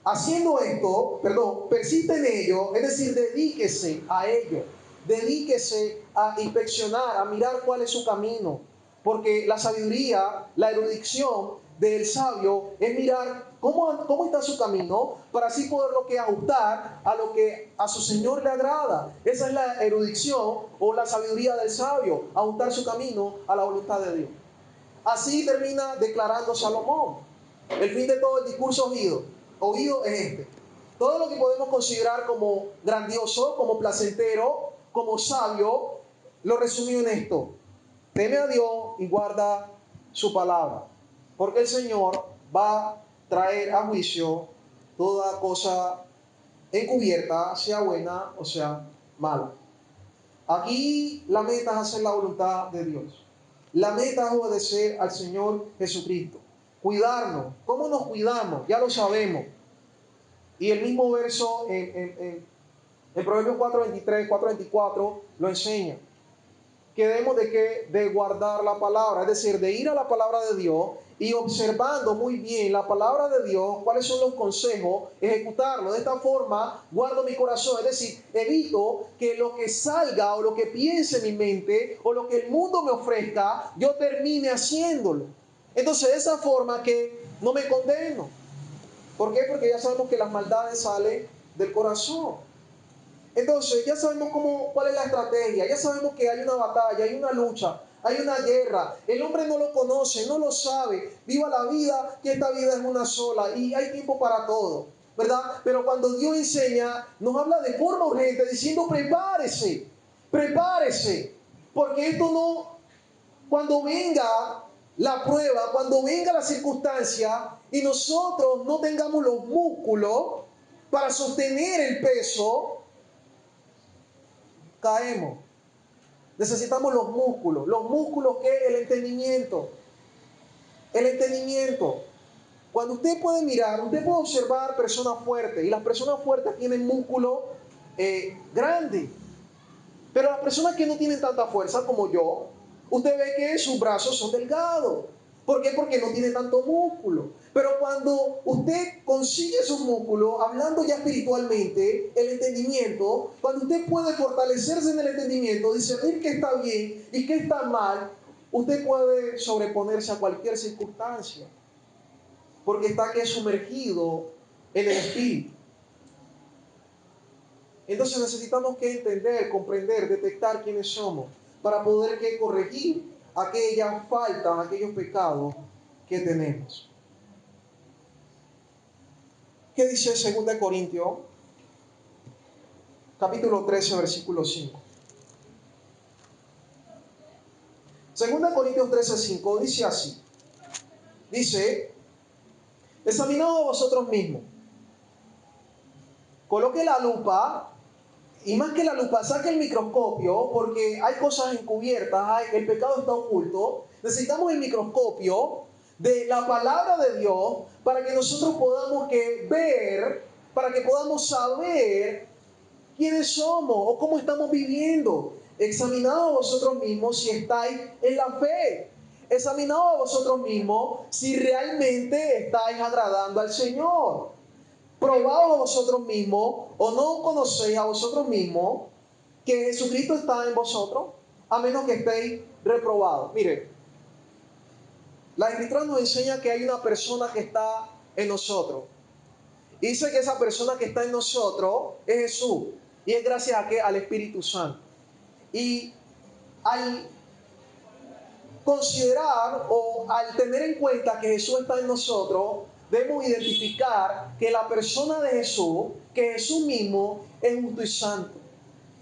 [SPEAKER 1] haciendo esto, persiste en ello, es decir, dedíquese a ello. Dedíquese a inspeccionar, a mirar cuál es su camino. Porque la sabiduría, la erudición del sabio es mirar cómo está su camino para así poderlo que ajustar a lo que a su Señor le agrada. Esa es la erudición o la sabiduría del sabio, ajustar su camino a la voluntad de Dios. Así termina declarando Salomón. El fin de todo el discurso oído es este. Todo lo que podemos considerar como grandioso, como placentero, como sabio, lo resumió en esto. Teme a Dios y guarda su palabra. Porque el Señor va a traer a juicio toda cosa encubierta, sea buena o sea mala. Aquí la meta es hacer la voluntad de Dios. La meta es obedecer al Señor Jesucristo. Cuidarnos. ¿Cómo nos cuidamos? Ya lo sabemos. Y el mismo verso en Proverbios 4:23, 4:24 lo enseña. Que debemos de guardar la palabra, es decir, de ir a la palabra de Dios y observando muy bien la palabra de Dios, cuáles son los consejos, ejecutarlo. De esta forma, guardo mi corazón, es decir, evito que lo que salga o lo que piense en mi mente o lo que el mundo me ofrezca, yo termine haciéndolo. Entonces, de esa forma que no me condeno. ¿Por qué? Porque ya sabemos que las maldades salen del corazón. Entonces, ya sabemos cuál es la estrategia, ya sabemos que hay una batalla, hay una lucha, hay una guerra. El hombre no lo conoce, no lo sabe. Viva la vida, que esta vida es una sola y hay tiempo para todo, ¿verdad? Pero cuando Dios enseña, nos habla de forma urgente, diciendo prepárese, prepárese, porque esto no, cuando venga la prueba, cuando venga la circunstancia y nosotros no tengamos los músculos para sostener el peso, caemos. Necesitamos los músculos que el entendimiento. El entendimiento. Cuando usted puede mirar, usted puede observar personas fuertes y las personas fuertes tienen músculos grandes. Pero las personas que no tienen tanta fuerza como yo, usted ve que sus brazos son delgados. ¿Por qué? Porque no tiene tanto músculo. Pero cuando usted consigue esos músculos, hablando ya espiritualmente, el entendimiento, cuando usted puede fortalecerse en el entendimiento, discernir qué está bien y qué está mal, usted puede sobreponerse a cualquier circunstancia. Porque está que sumergido en el espíritu. Entonces necesitamos que entender, comprender, detectar quiénes somos para poder que corregir aquellas faltas, aquellos pecados que tenemos. ¿Qué dice 2 Corintios, capítulo 13, versículo 5? 2 Corintios 13, 5 dice así. Dice, examinaos a vosotros mismos. Coloque la lupa. Y más que la lupa, saque el microscopio, porque hay cosas encubiertas, el pecado está oculto. Necesitamos el microscopio de la palabra de Dios para que nosotros podamos ver, para que podamos saber quiénes somos o cómo estamos viviendo. Examinaos a vosotros mismos si estáis en la fe. Examinaos a vosotros mismos si realmente estáis agradando al Señor. Probaos a vosotros mismos, o no conocéis a vosotros mismos que Jesucristo está en vosotros, a menos que estéis reprobados. Mire, la Escritura nos enseña que hay una persona que está en nosotros. Y dice que esa persona que está en nosotros es Jesús. Y es gracias a ¿qué? Al Espíritu Santo. Y al considerar o al tener en cuenta que Jesús está en nosotros, debemos identificar que la persona de Jesús, que Jesús mismo, es justo y santo.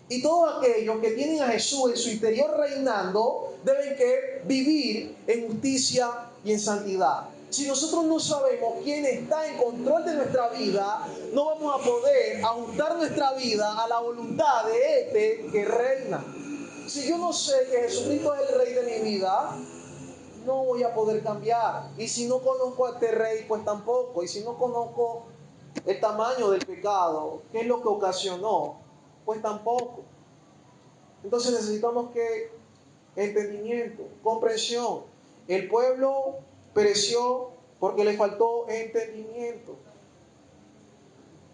[SPEAKER 1] Y todos aquellos que tienen a Jesús en su interior reinando, deben que vivir en justicia y en santidad. Si nosotros no sabemos quién está en control de nuestra vida, no vamos a poder ajustar nuestra vida a la voluntad de este que reina. Si yo no sé que Jesucristo es el Rey de mi vida, no voy a poder cambiar. Y si no conozco a este Rey, pues tampoco. Y si no conozco el tamaño del pecado, qué es lo que ocasionó, pues tampoco. Entonces necesitamos que entendimiento, comprensión. El pueblo pereció porque le faltó entendimiento.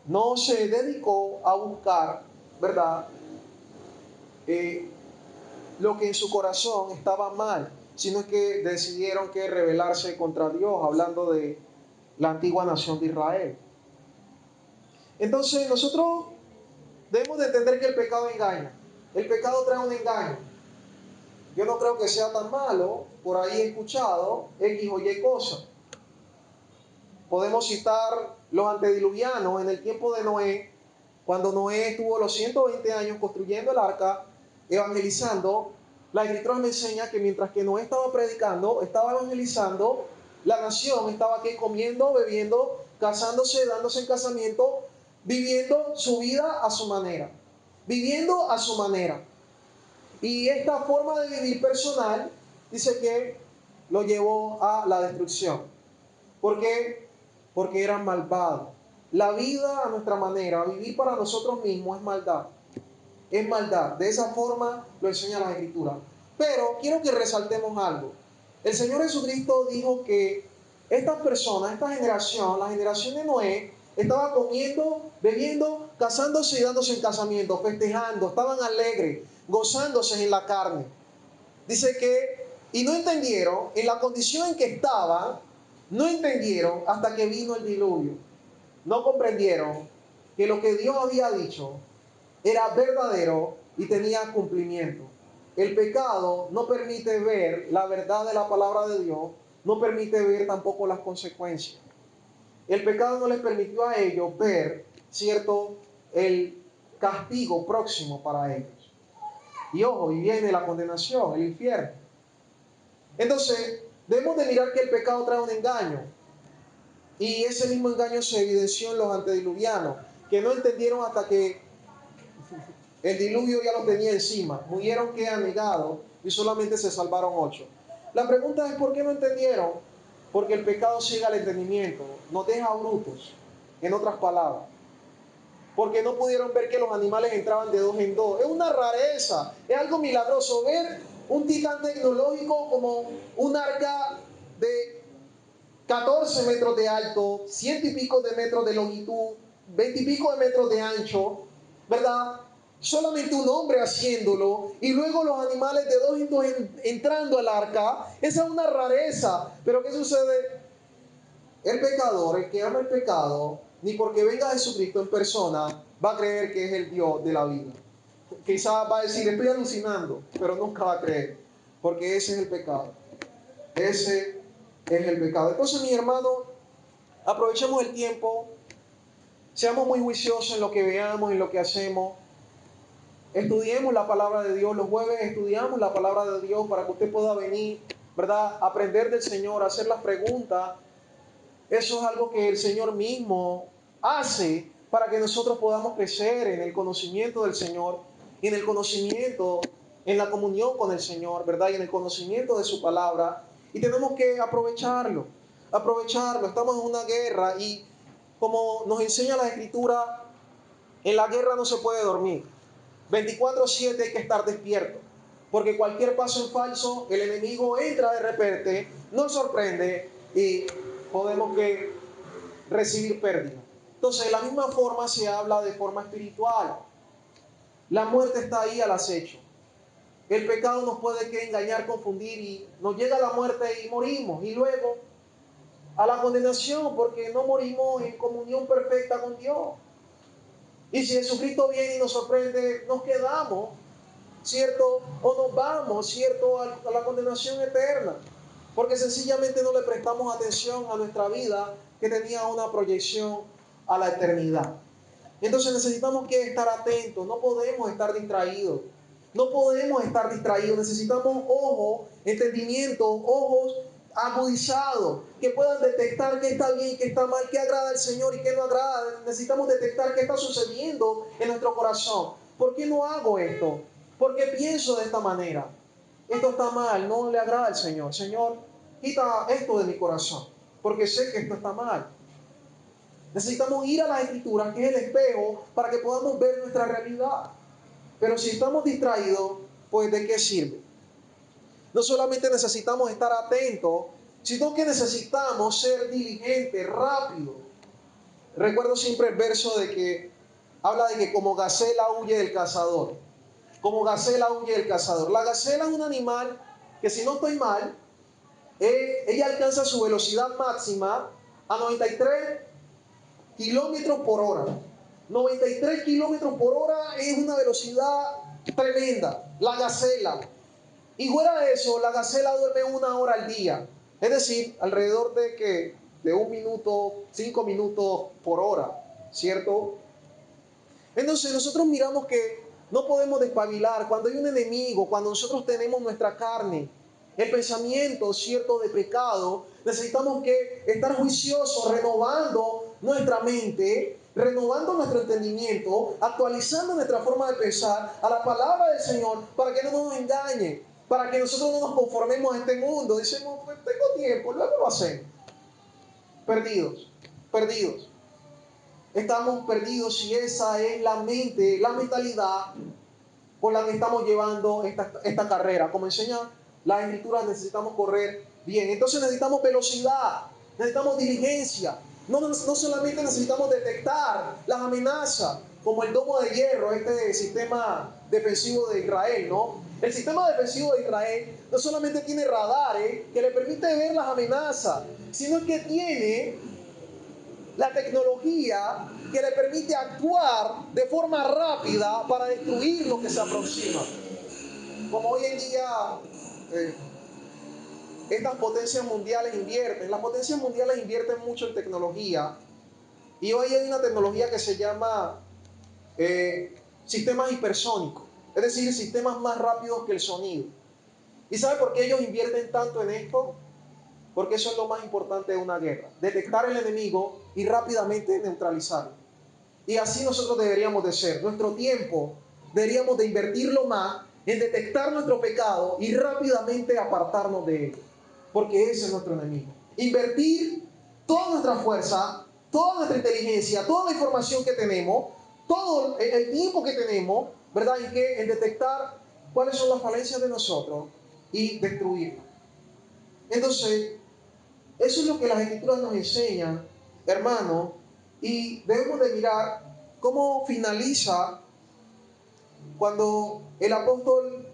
[SPEAKER 1] No se dedicó a buscar, ¿verdad? Lo que en su corazón estaba mal, sino que decidieron que rebelarse contra Dios, hablando de la antigua nación de Israel. Entonces nosotros debemos de entender que el pecado engaña. El pecado trae un engaño. Yo no creo que sea tan malo, por ahí he escuchado X o Y cosas. Podemos citar los antediluvianos en el tiempo de Noé, cuando Noé estuvo los 120 años construyendo el arca, evangelizando. La Escritura me enseña que mientras que Noé estaba predicando, estaba evangelizando, la nación estaba aquí comiendo, bebiendo, casándose, dándose en casamiento, viviendo su vida a su manera. Viviendo a su manera. Y esta forma de vivir personal dice que lo llevó a la destrucción. ¿Por qué? Porque eran malvados. La vida a nuestra manera, vivir para nosotros mismos es maldad. Es maldad. De esa forma lo enseña la Escritura. Pero quiero que resaltemos algo. El Señor Jesucristo dijo que estas personas, esta generación, la generación de Noé, estaba comiendo, bebiendo, casándose y dándose en casamiento, festejando, estaban alegres, gozándose en la carne. Dice que, y no entendieron, en la condición en que estaban, no entendieron hasta que vino el diluvio. No comprendieron que lo que Dios había dicho era verdadero y tenía cumplimiento. El pecado no permite ver la verdad de la palabra de Dios, no permite ver tampoco las consecuencias. El pecado no les permitió a ellos ver, ¿cierto?, el castigo próximo para ellos. Y ojo, y viene la condenación, el infierno. Entonces, debemos de mirar que el pecado trae un engaño. Y ese mismo engaño se evidenció en los antediluvianos, que no entendieron hasta que el diluvio ya los tenía encima. Murieron que anegados y solamente se salvaron 8. La pregunta es, ¿por qué no entendieron? Porque el pecado ciega el entendimiento, nos deja brutos, en otras palabras. Porque no pudieron ver que los animales entraban de 2 en 2. Es una rareza, es algo milagroso ver un titán tecnológico como un arca de 14 metros de alto, 100 y pico de metros de longitud, 20 y pico de metros de ancho, ¿verdad? Solamente un hombre haciéndolo y luego los animales de 2 en 2 entrando al arca. Esa es una rareza. Pero ¿qué sucede? El pecador, el que ama el pecado, ni porque venga Jesucristo en persona, va a creer que es el Dios de la vida. Quizás va a decir, estoy alucinando, pero nunca va a creer, porque ese es el pecado. Ese es el pecado. Entonces, mi hermano, aprovechemos el tiempo, seamos muy juiciosos en lo que veamos, en lo que hacemos. Estudiemos la palabra de Dios. Los jueves estudiamos la palabra de Dios para que usted pueda venir, ¿verdad?, aprender del Señor, hacer las preguntas. Eso es algo que el Señor mismo hace para que nosotros podamos crecer en el conocimiento del Señor, en el conocimiento, en la comunión con el Señor, ¿verdad? Y en el conocimiento de su palabra. Y tenemos que aprovecharlo, aprovecharlo. Estamos en una guerra y como nos enseña la Escritura, en la guerra no se puede dormir. 24/7 hay que estar despierto. Porque cualquier paso en falso, el enemigo entra de repente, nos sorprende y podemos que recibir pérdida. Entonces, de la misma forma se habla de forma espiritual. La muerte está ahí al acecho. El pecado nos puede que engañar, confundir y nos llega la muerte y morimos. Y luego a la condenación porque no morimos en comunión perfecta con Dios. Y si Jesucristo viene y nos sorprende, nos quedamos, ¿cierto? O nos vamos, ¿cierto?, a la condenación eterna. Porque sencillamente no le prestamos atención a nuestra vida que tenía una proyección a la eternidad. Entonces necesitamos que estar atentos, no podemos estar distraídos. No podemos estar distraídos, necesitamos ojo, entendimiento, ojos agudizados, que puedan detectar qué está bien, qué está mal, qué agrada al Señor y qué no agrada. Necesitamos detectar qué está sucediendo en nuestro corazón. ¿Por qué no hago esto? ¿Por qué pienso de esta manera? Esto está mal, no le agrada al Señor. Señor, quita esto de mi corazón, porque sé que esto está mal. Necesitamos ir a las Escrituras, que es el espejo, para que podamos ver nuestra realidad. Pero si estamos distraídos, pues ¿de qué sirve? No solamente necesitamos estar atentos, sino que necesitamos ser diligentes, rápidos. Recuerdo siempre el verso de que habla de que como gacela huye del cazador. Como gacela huye del cazador. La gacela es un animal que, si no estoy mal, ella alcanza su velocidad máxima a 93 kilómetros por hora. 93 kilómetros por hora es una velocidad tremenda. La gacela. Y fuera de eso, la gacela duerme 1 hora al día. Es decir, alrededor de 1 minuto, 5 minutos por hora. ¿Cierto? Entonces nosotros miramos que no podemos despabilar cuando hay un enemigo, cuando nosotros tenemos nuestra carne, el pensamiento cierto de pecado. Necesitamos que estar juiciosos, renovando nuestra mente, renovando nuestro entendimiento, actualizando nuestra forma de pensar a la palabra del Señor, para que no nos engañe, para que nosotros no nos conformemos a este mundo. Decimos, pues tengo tiempo, luego lo hacemos. Perdidos, perdidos. Estamos perdidos si esa es la mente, la mentalidad con la que estamos llevando esta carrera. Como enseñan las Escrituras, necesitamos correr bien. Entonces necesitamos velocidad, necesitamos diligencia. No solamente necesitamos detectar las amenazas, como el domo de hierro, este sistema defensivo de Israel, ¿no? El sistema defensivo de Israel no solamente tiene radares que le permite ver las amenazas, sino que tiene la tecnología que le permite actuar de forma rápida para destruir lo que se aproxima. Como hoy en día eh, estas potencias mundiales las potencias mundiales invierten mucho en tecnología, y hoy hay una tecnología que se llama sistemas hipersónicos, es decir, sistemas más rápidos que el sonido. ¿Y sabe por qué ellos invierten tanto en esto? Porque eso es lo más importante de una guerra: detectar el enemigo y rápidamente neutralizarlo. Y así nosotros deberíamos de ser. Nuestro tiempo deberíamos de invertirlo más en detectar nuestro pecado y rápidamente apartarnos de él, porque ese es nuestro enemigo. Invertir toda nuestra fuerza, toda nuestra inteligencia, toda la información que tenemos, todo el tiempo que tenemos, ¿verdad? En detectar cuáles son las falencias de nosotros y destruirlas. Entonces, eso es lo que las Escrituras nos enseñan, hermano, y debemos de mirar cómo finaliza cuando el apóstol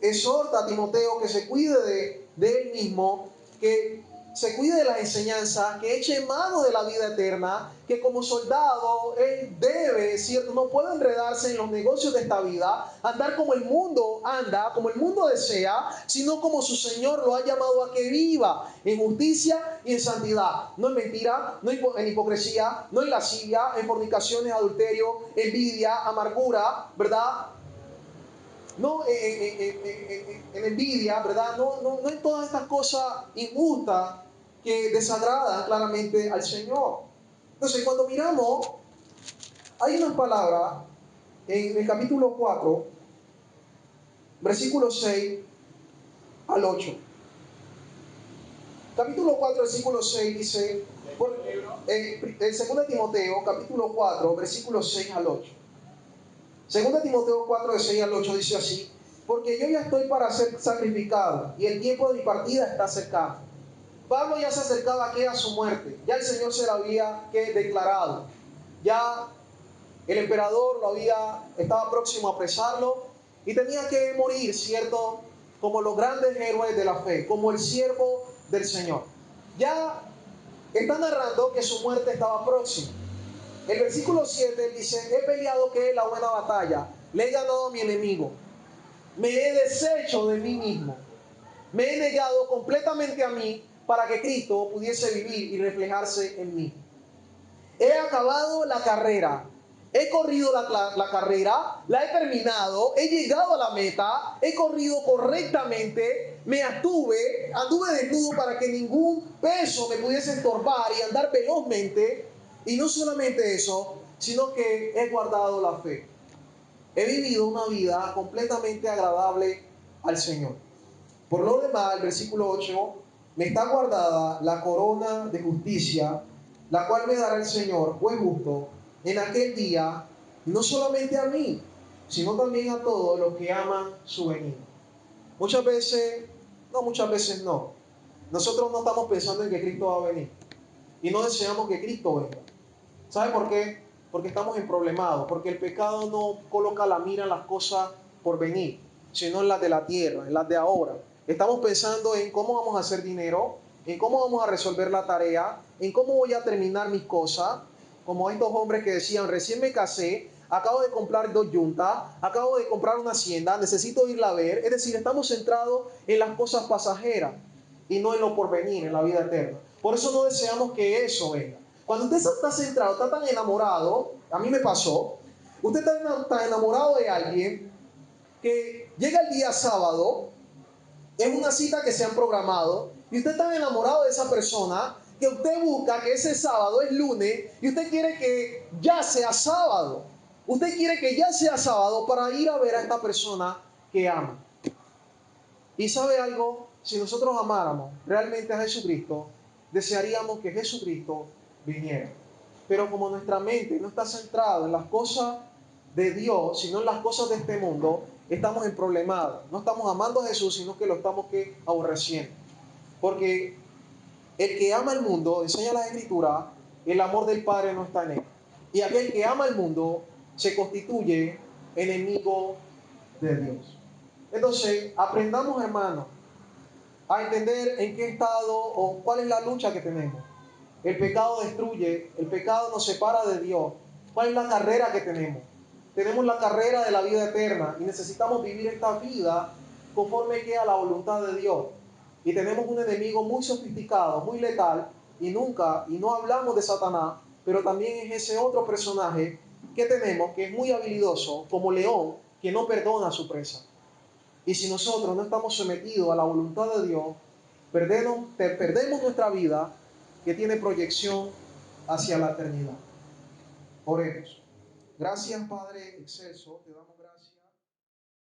[SPEAKER 1] exhorta a Timoteo que se cuide de él mismo, que se cuide de las enseñanzas, que eche mano de la vida eterna, que como soldado él debe, ¿cierto? No puede enredarse en los negocios de esta vida, andar como el mundo anda, como el mundo desea, sino como su Señor lo ha llamado a que viva en justicia y en santidad. No en mentira, no en hipocresía, no en lascivia, en fornicaciones, adulterio, envidia, amargura, ¿verdad? No en envidia, ¿verdad? No en todas estas cosas injustas que desagradan claramente al Señor. Entonces, cuando miramos, hay unas palabras en el capítulo 4, versículo 6 al 8. Capítulo 4, versículo 6 dice, el 2 Timoteo, capítulo 4, versículo 6 al 8. 2 Timoteo 4, de 6 al 8 dice así: porque yo ya estoy para ser sacrificado y el tiempo de mi partida está cercano. Pablo ya se acercaba a su muerte, ya el Señor se lo había declarado, ya el emperador estaba próximo a apresarlo y tenía que morir, ¿cierto? Como los grandes héroes de la fe, como el siervo del Señor. Ya está narrando que su muerte estaba próxima. El versículo 7 dice: he peleado que es la buena batalla, le he ganado a mi enemigo, me he deshecho de mí mismo, me he negado completamente a mí para que Cristo pudiese vivir y reflejarse en mí. He acabado la carrera, He corrido la carrera, la he terminado, he llegado a la meta, he corrido correctamente, anduve desnudo para que ningún peso me pudiese estorbar y andar velozmente. Y no solamente eso, sino que he guardado la fe. He vivido una vida completamente agradable al Señor. Por lo demás, el versículo 8, me está guardada la corona de justicia, la cual me dará el Señor, juez justo, en aquel día, no solamente a mí, sino también a todos los que aman su venida. Muchas veces no. Nosotros no estamos pensando en que Cristo va a venir y no deseamos que Cristo venga. ¿Sabe por qué? Porque estamos en problemados, porque el pecado no coloca la mira en las cosas por venir, sino en las de la tierra, en las de ahora. Estamos pensando en cómo vamos a hacer dinero, en cómo vamos a resolver la tarea, en cómo voy a terminar mis cosas, como estos hombres que decían, recién me casé, acabo de comprar 2 yuntas, acabo de comprar una hacienda, necesito irla a ver. Es decir, estamos centrados en las cosas pasajeras y no en lo porvenir, en la vida eterna. Por eso no deseamos que eso venga. Cuando usted está centrado, está tan enamorado, a mí me pasó, usted está tan enamorado de alguien que llega el día sábado, es una cita que se han programado, y usted está enamorado de esa persona, que usted busca que ese sábado es lunes, y usted quiere que ya sea sábado. Usted quiere que ya sea sábado para ir a ver a esta persona que ama. Y sabe algo, si nosotros amáramos realmente a Jesucristo, desearíamos que Jesucristo viniera. Pero como nuestra mente no está centrada en las cosas de Dios, sino en las cosas de este mundo, estamos en problemas. No estamos amando a Jesús, sino que lo estamos aborreciendo. Porque el que ama el mundo, enseña la Escritura, el amor del Padre no está en él. Y aquel que ama el mundo se constituye enemigo de Dios. Entonces, aprendamos, hermanos, a entender en qué estado o cuál es la lucha que tenemos. El pecado destruye, el pecado nos separa de Dios. ¿Cuál es la carrera que tenemos? Tenemos la carrera de la vida eterna y necesitamos vivir esta vida conforme queda la voluntad de Dios. Y tenemos un enemigo muy sofisticado, muy letal, y no hablamos de Satanás, pero también es ese otro personaje que tenemos, que es muy habilidoso, como león, que no perdona a su presa. Y si nosotros no estamos sometidos a la voluntad de Dios, perdemos nuestra vida, que tiene proyección hacia la eternidad. Oremos. Gracias, Padre excelso, te damos gracias.